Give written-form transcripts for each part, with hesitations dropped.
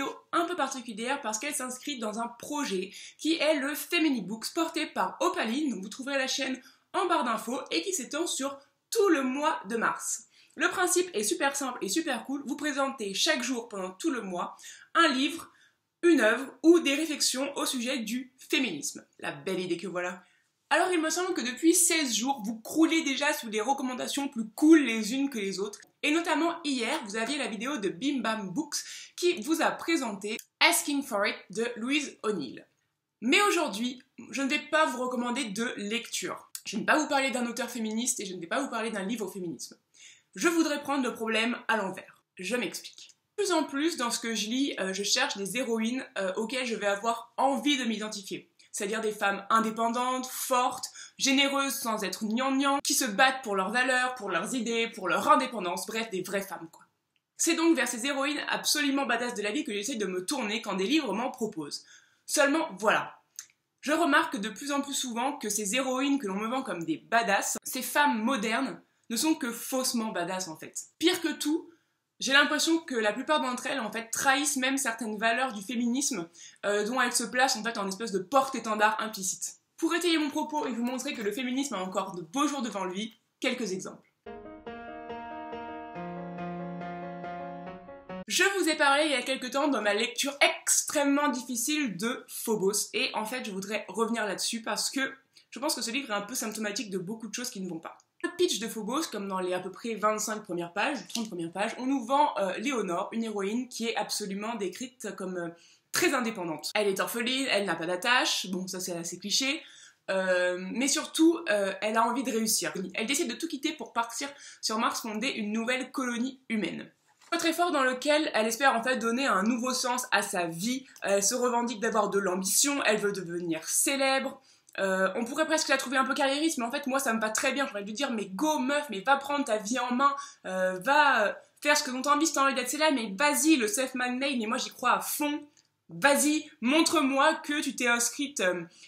vidéo un peu particulière parce qu'elle s'inscrit dans un projet qui est le Feminibooks porté par Opaline, donc vous trouverez la chaîne en barre d'infos, et qui s'étend sur tout le mois de mars. Le principe est super simple et super cool, vous présentez chaque jour pendant tout le mois un livre, une œuvre ou des réflexions au sujet du féminisme. La belle idée que voilà. Alors il me semble que depuis 16 jours, vous croulez déjà sous des recommandations plus cool les unes que les autres. Et notamment hier, vous aviez la vidéo de Bim Bam Books qui vous a présenté Asking for It de Louise O'Neill. Mais aujourd'hui, je ne vais pas vous recommander de lecture. Je ne vais pas vous parler d'un auteur féministe et je ne vais pas vous parler d'un livre au féminisme. Je voudrais prendre le problème à l'envers. Je m'explique. De plus en plus, dans ce que je lis, je cherche des héroïnes auxquelles je vais avoir envie de m'identifier. C'est-à-dire des femmes indépendantes, fortes, généreuses sans être gnangnan, qui se battent pour leurs valeurs, pour leurs idées, pour leur indépendance, bref, des vraies femmes quoi. C'est donc vers ces héroïnes absolument badass de la vie que j'essaie de me tourner quand des livres m'en proposent. Seulement, voilà. Je remarque de plus en plus souvent que ces héroïnes que l'on me vend comme des badass, ces femmes modernes, ne sont que faussement badass en fait. Pire que tout, j'ai l'impression que la plupart d'entre elles en fait trahissent même certaines valeurs du féminisme dont elles se placent en fait en espèce de porte-étendard implicite. Pour étayer mon propos et vous montrer que le féminisme a encore de beaux jours devant lui, quelques exemples. Je vous ai parlé il y a quelques temps dans ma lecture extrêmement difficile de Phobos et en fait je voudrais revenir là-dessus parce que je pense que ce livre est un peu symptomatique de beaucoup de choses qui ne vont pas. Le pitch de Phobos, comme dans les à peu près 25 premières pages, 30 premières pages, on nous vend Léonore, une héroïne qui est absolument décrite comme très indépendante. Elle est orpheline, elle n'a pas d'attache, bon ça c'est assez cliché, mais surtout elle a envie de réussir. Elle décide de tout quitter pour partir sur Mars fonder une nouvelle colonie humaine. Un très fort dans lequel elle espère en fait donner un nouveau sens à sa vie, elle se revendique d'avoir de l'ambition, elle veut devenir célèbre. On pourrait presque la trouver un peu carriériste, mais en fait moi ça me va très bien, j'aurais dû dire mais go meuf, mais va prendre ta vie en main, va faire ce que dont t'as envie si t'as envie d'être célèbre, mais vas-y le self-made name, et moi j'y crois à fond, vas-y, montre-moi que tu t'es inscrite,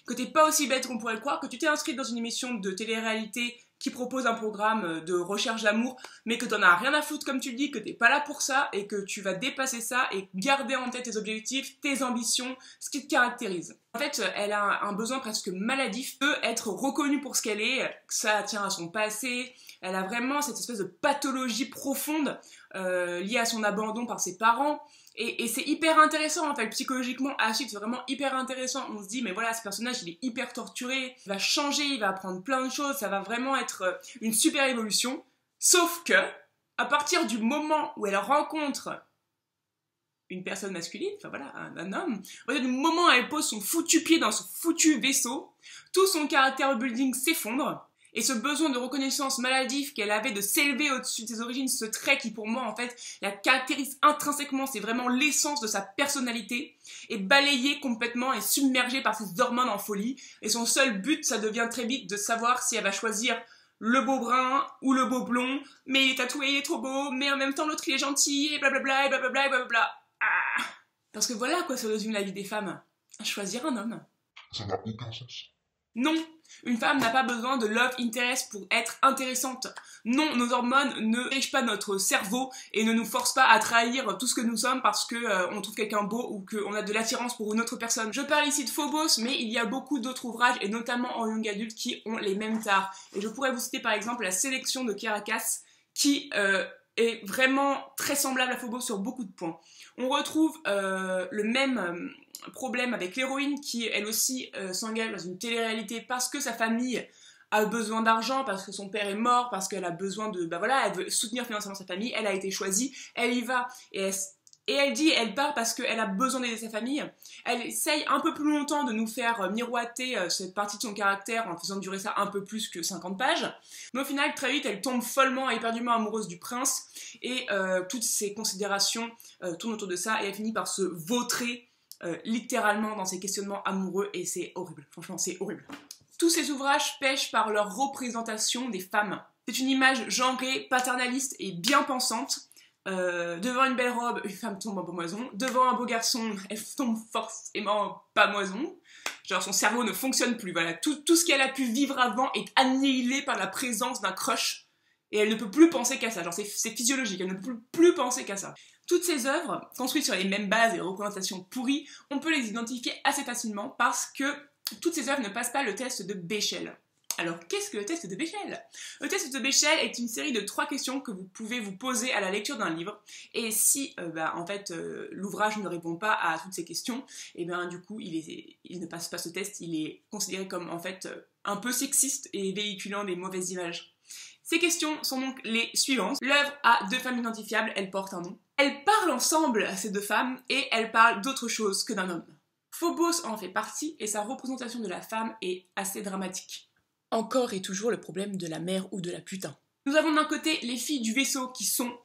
que t'es pas aussi bête qu'on pourrait le croire, que tu t'es inscrite dans une émission de télé-réalité qui propose un programme de recherche d'amour, mais que t'en as rien à foutre comme tu le dis, que t'es pas là pour ça, et que tu vas dépasser ça, et garder en tête tes objectifs, tes ambitions, ce qui te caractérise. En fait, elle a un besoin presque maladif de être reconnue pour ce qu'elle est, ça tient à son passé, elle a vraiment cette espèce de pathologie profonde liée à son abandon par ses parents, et c'est hyper intéressant en fait, psychologiquement à suivre, c'est vraiment hyper intéressant. On se dit mais voilà, ce personnage il est hyper torturé, il va changer, il va apprendre plein de choses, ça va vraiment être une super évolution. Sauf que, à partir du moment où elle rencontre une personne masculine, enfin voilà, un homme, à partir du moment où elle pose son foutu pied dans son foutu vaisseau, tout son caractère building s'effondre. Et ce besoin de reconnaissance maladif qu'elle avait de s'élever au-dessus de ses origines, ce trait qui pour moi en fait la caractérise intrinsèquement, c'est vraiment l'essence de sa personnalité, est balayé complètement et submergé par ses hormones en folie. Et son seul but, ça devient très vite de savoir si elle va choisir le beau brun ou le beau blond, mais il est tatoué, il est trop beau, mais en même temps l'autre il est gentil, et blablabla, et blablabla, et blablabla. Ah. Parce que voilà à quoi se résume la vie des femmes. Choisir un homme. Ça n'a aucun sens. Non, une femme n'a pas besoin de love interest pour être intéressante. Non, nos hormones ne dirigent pas notre cerveau et ne nous forcent pas à trahir tout ce que nous sommes parce que on trouve quelqu'un beau ou qu'on a de l'attirance pour une autre personne. Je parle ici de Phobos, mais il y a beaucoup d'autres ouvrages, et notamment en young adulte, qui ont les mêmes tares. Et je pourrais vous citer par exemple La Sélection de Caracas, qui est vraiment très semblable à Phobos sur beaucoup de points. On retrouve le même problème avec l'héroïne qui elle aussi s'engage dans une télé-réalité parce que sa famille a besoin d'argent, parce que son père est mort, parce qu'elle a besoin de... Bah voilà, elle veut soutenir financièrement sa famille, elle a été choisie, elle y va, et elle dit, elle part parce qu'elle a besoin d'aider sa famille. Elle essaye un peu plus longtemps de nous faire miroiter cette partie de son caractère en faisant durer ça un peu plus que 50 pages. Mais au final, très vite, elle tombe follement et éperdument amoureuse du prince, et toutes ses considérations tournent autour de ça, et elle finit par se vautrer littéralement dans ses questionnements amoureux, et c'est horrible, franchement c'est horrible. Tous ces ouvrages pêchent par leur représentation des femmes. C'est une image genrée, paternaliste et bien pensante. Devant une belle robe, une femme tombe en pamoison. Devant un beau garçon, elle tombe forcément en pamoison. Genre son cerveau ne fonctionne plus, voilà. Tout ce qu'elle a pu vivre avant est annihilé par la présence d'un crush. Et elle ne peut plus penser qu'à ça, genre c'est physiologique, elle ne peut plus penser qu'à ça. Toutes ces œuvres, construites sur les mêmes bases et représentations pourries, on peut les identifier assez facilement parce que toutes ces œuvres ne passent pas le test de Bechdel. Alors, qu'est-ce que le test de Bechdel? Le test de Bechdel est une série de 3 questions que vous pouvez vous poser à la lecture d'un livre. Et si, l'ouvrage ne répond pas à toutes ces questions, et du coup, il ne passe pas ce test. Il est considéré comme, un peu sexiste et véhiculant des mauvaises images. Ces questions sont donc les suivantes. L'œuvre a 2 femmes identifiables, elles portent un nom. Elles parlent ensemble, ces 2 femmes, et elles parlent d'autre chose que d'un homme. Phobos en fait partie, et sa représentation de la femme est assez dramatique. Encore et toujours le problème de la mère ou de la putain. Nous avons d'un côté les filles du vaisseau qui sont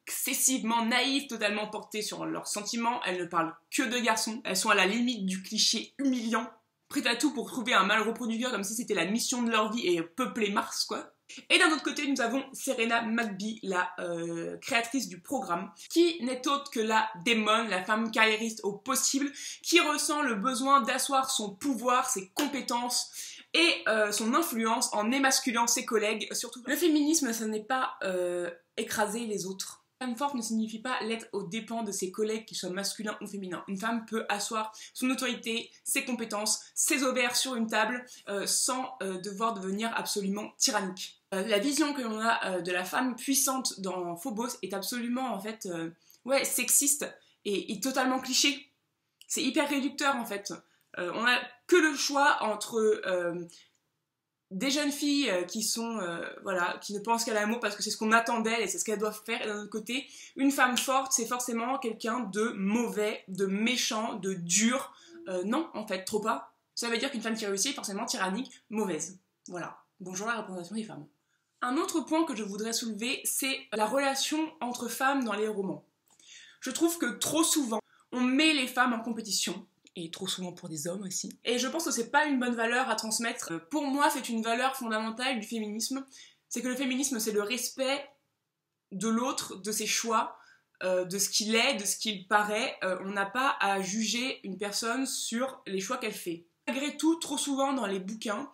excessivement naïves, totalement portées sur leurs sentiments, elles ne parlent que de garçons, elles sont à la limite du cliché humiliant, prêtes à tout pour trouver un mâle reproducteur comme si c'était la mission de leur vie et peupler Mars quoi. Et d'un autre côté nous avons Serena McBee, la créatrice du programme, qui n'est autre que la démon, la femme carriériste au possible, qui ressent le besoin d'asseoir son pouvoir, ses compétences, et son influence en émasculant ses collègues, surtout. Le féminisme, ça n'est pas écraser les autres. Une femme forte ne signifie pas l'être aux dépens de ses collègues, qu'ils soient masculins ou féminins. Une femme peut asseoir son autorité, ses compétences, ses ovaires sur une table, sans devoir devenir absolument tyrannique. La vision que l'on a de la femme puissante dans Phobos est absolument, sexiste et totalement cliché. C'est hyper réducteur, en fait. On a que le choix entre des jeunes filles qui sont qui ne pensent qu'à l'amour parce que c'est ce qu'on attend d'elles et c'est ce qu'elles doivent faire, et d'un autre côté une femme forte c'est forcément quelqu'un de mauvais, de méchant, de dur. Non en fait, trop pas. Ça veut dire qu'une femme qui réussit est forcément tyrannique, mauvaise. Voilà, bonjour la représentation des femmes. Un autre point que je voudrais soulever, c'est la relation entre femmes dans les romans. Je trouve que trop souvent on met les femmes en compétition, et trop souvent pour des hommes aussi. Et je pense que c'est pas une bonne valeur à transmettre. Pour moi, c'est une valeur fondamentale du féminisme. C'est que le féminisme, c'est le respect de l'autre, de ses choix, de ce qu'il est, de ce qu'il paraît. On n'a pas à juger une personne sur les choix qu'elle fait. Malgré tout, trop souvent dans les bouquins,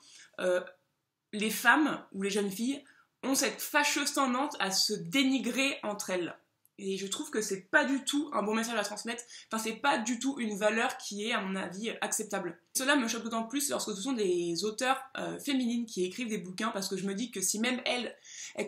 les femmes ou les jeunes filles ont cette fâcheuse tendance à se dénigrer entre elles. Et je trouve que c'est pas du tout un bon message à transmettre, c'est pas du tout une valeur qui est, à mon avis, acceptable. Cela me choque d'autant plus lorsque ce sont des auteurs féminines qui écrivent des bouquins, parce que je me dis que si même elles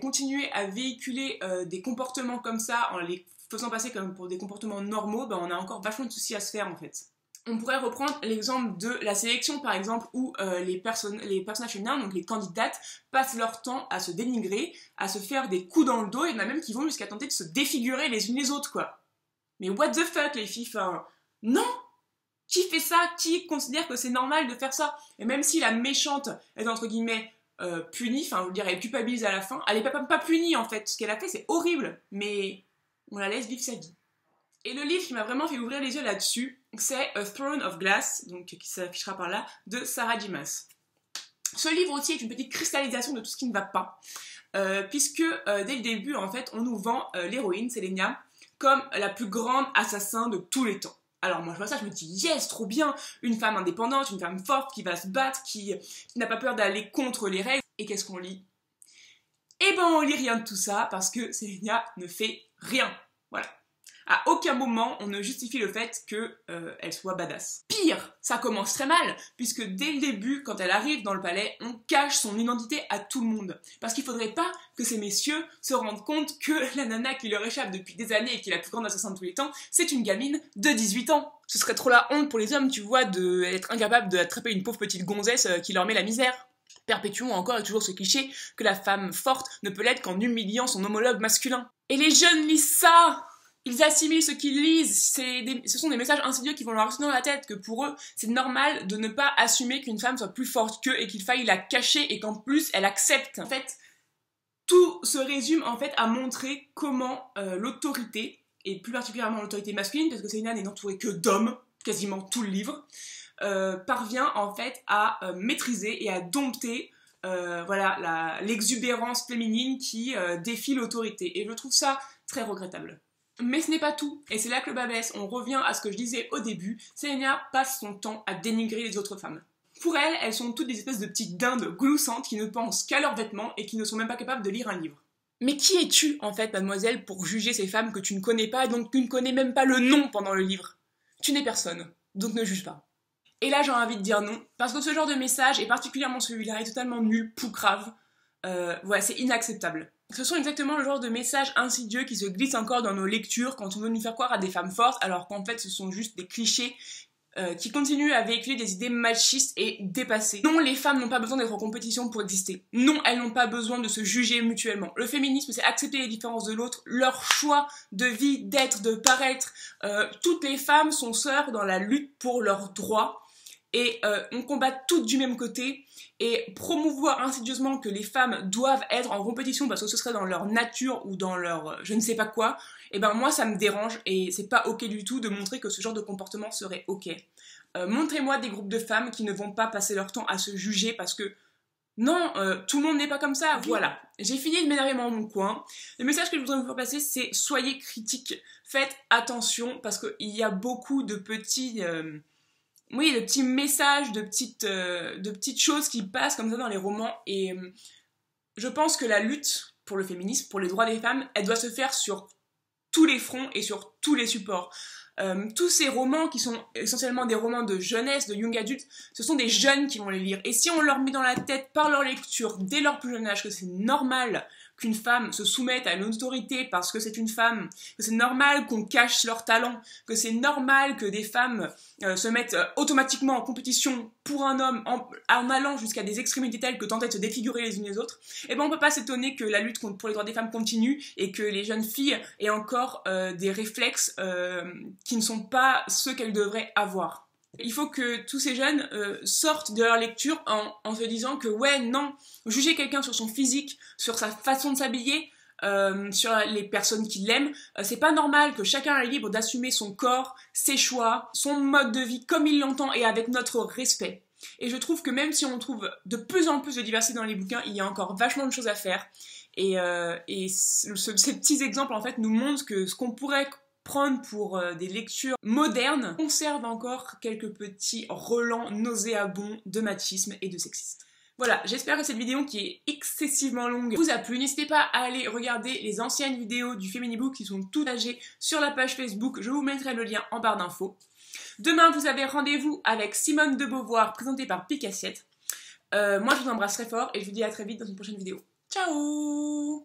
continuaient à véhiculer des comportements comme ça, en les faisant passer comme pour des comportements normaux, on a encore vachement de soucis à se faire en fait. On pourrait reprendre l'exemple de la sélection par exemple où les personnages féminins, donc les candidates, passent leur temps à se dénigrer, à se faire des coups dans le dos, et il y en a même qui vont jusqu'à tenter de se défigurer les unes les autres quoi. Mais what the fuck les filles, non! Qui fait ça? Qui considère que c'est normal de faire ça? Et même si la méchante est entre guillemets punie, je veux dire elle est culpabilisée à la fin, elle est pas punie en fait, ce qu'elle a fait c'est horrible, mais on la laisse vivre sa vie. Et le livre qui m'a vraiment fait ouvrir les yeux là-dessus, c'est A Throne of Glass, donc qui s'affichera par là, de Sarah J. Maas. Ce livre aussi est une petite cristallisation de tout ce qui ne va pas, puisque dès le début, en fait, on nous vend l'héroïne, Selenia, comme la plus grande assassin de tous les temps. Alors moi je vois ça, je me dis yes, trop bien, une femme indépendante, une femme forte qui va se battre, qui n'a pas peur d'aller contre les règles. Et qu'est-ce qu'on lit? Eh ben on lit rien de tout ça, parce que Selenia ne fait rien. Voilà. À aucun moment on ne justifie le fait qu'elle soit badass. Pire, ça commence très mal, puisque dès le début, quand elle arrive dans le palais, on cache son identité à tout le monde. Parce qu'il faudrait pas que ces messieurs se rendent compte que la nana qui leur échappe depuis des années et qui est la plus grande assassin de tous les temps, c'est une gamine de 18 ans. Ce serait trop la honte pour les hommes, tu vois, d'être incapable d'attraper une pauvre petite gonzesse qui leur met la misère. Perpétuons encore et toujours ce cliché que la femme forte ne peut l'être qu'en humiliant son homologue masculin. Et les jeunes lisent ça! Ils assimilent ce qu'ils lisent, ce sont des messages insidieux qui vont leur rester dans la tête, que pour eux, c'est normal de ne pas assumer qu'une femme soit plus forte qu'eux et qu'il faille la cacher et qu'en plus, elle accepte. En fait, tout se résume en fait à montrer comment l'autorité, et plus particulièrement l'autorité masculine, parce que Selena n'est entourée que d'hommes, quasiment tout le livre, parvient en fait à maîtriser et à dompter l'exubérance féminine qui défie l'autorité. Et je trouve ça très regrettable. Mais ce n'est pas tout, et c'est là que le bas blesse. On revient à ce que je disais au début, Selena passe son temps à dénigrer les autres femmes. Pour elle, elles sont toutes des espèces de petites dindes gloussantes qui ne pensent qu'à leurs vêtements et qui ne sont même pas capables de lire un livre. Mais qui es-tu, en fait, mademoiselle, pour juger ces femmes que tu ne connais pas, dont tu ne connais même pas le nom pendant le livre? Tu n'es personne, donc ne juge pas. Et là, j'ai envie de dire non, parce que ce genre de message, et particulièrement celui-là, est totalement nul, poucrave. Voilà, c'est inacceptable. Ce sont exactement le genre de messages insidieux qui se glissent encore dans nos lectures quand on veut nous faire croire à des femmes fortes, alors qu'en fait, ce sont juste des clichés qui continuent à véhiculer des idées machistes et dépassées. Non, les femmes n'ont pas besoin d'être en compétition pour exister. Non, elles n'ont pas besoin de se juger mutuellement. Le féminisme, c'est accepter les différences de l'autre, leur choix de vie, d'être, de paraître. Toutes les femmes sont sœurs dans la lutte pour leurs droits. Et on combat toutes du même côté, et promouvoir insidieusement que les femmes doivent être en compétition parce que ce serait dans leur nature ou dans leur je ne sais pas quoi, et ben moi ça me dérange et c'est pas ok du tout de montrer que ce genre de comportement serait ok. Montrez-moi des groupes de femmes qui ne vont pas passer leur temps à se juger parce que non, tout le monde n'est pas comme ça, voilà. J'ai fini de m'énerver dans mon coin. Le message que je voudrais vous faire passer, c'est soyez critiques, faites attention parce qu'il y a beaucoup de petits... oui, de petits messages, de petites choses qui passent comme ça dans les romans, et je pense que la lutte pour le féminisme, pour les droits des femmes, elle doit se faire sur tous les fronts et sur tous les supports. Tous ces romans qui sont essentiellement des romans de jeunesse, de young adultes, ce sont des jeunes qui vont les lire. Et si on leur met dans la tête par leur lecture, dès leur plus jeune âge, que c'est normal qu'une femme se soumette à une autorité parce que c'est une femme, que c'est normal qu'on cache leur talent, que c'est normal que des femmes se mettent automatiquement en compétition pour un homme en allant jusqu'à des extrémités telles que tenter de se défigurer les unes les autres, et ben on peut pas s'étonner que la lutte pour les droits des femmes continue et que les jeunes filles aient encore des réflexes qui ne sont pas ceux qu'elles devraient avoir. Il faut que tous ces jeunes sortent de leur lecture en se disant que ouais, non, juger quelqu'un sur son physique, sur sa façon de s'habiller, sur les personnes qui l'aiment, c'est pas normal, que chacun est libre d'assumer son corps, ses choix, son mode de vie comme il l'entend et avec notre respect. Et je trouve que même si on trouve de plus en plus de diversité dans les bouquins, il y a encore vachement de choses à faire. Et ces petits exemples en fait nous montrent que ce qu'on pourrait prendre pour des lectures modernes conserve encore quelques petits relents nauséabonds de machisme et de sexisme. Voilà, j'espère que cette vidéo qui est excessivement longue vous a plu. N'hésitez pas à aller regarder les anciennes vidéos du Feminibook qui sont toutes âgées sur la page Facebook. Je vous mettrai le lien en barre d'infos. Demain, vous avez rendez-vous avec Simone de Beauvoir, présentée par Picassiette. Moi, je vous embrasse très fort et je vous dis à très vite dans une prochaine vidéo. Ciao!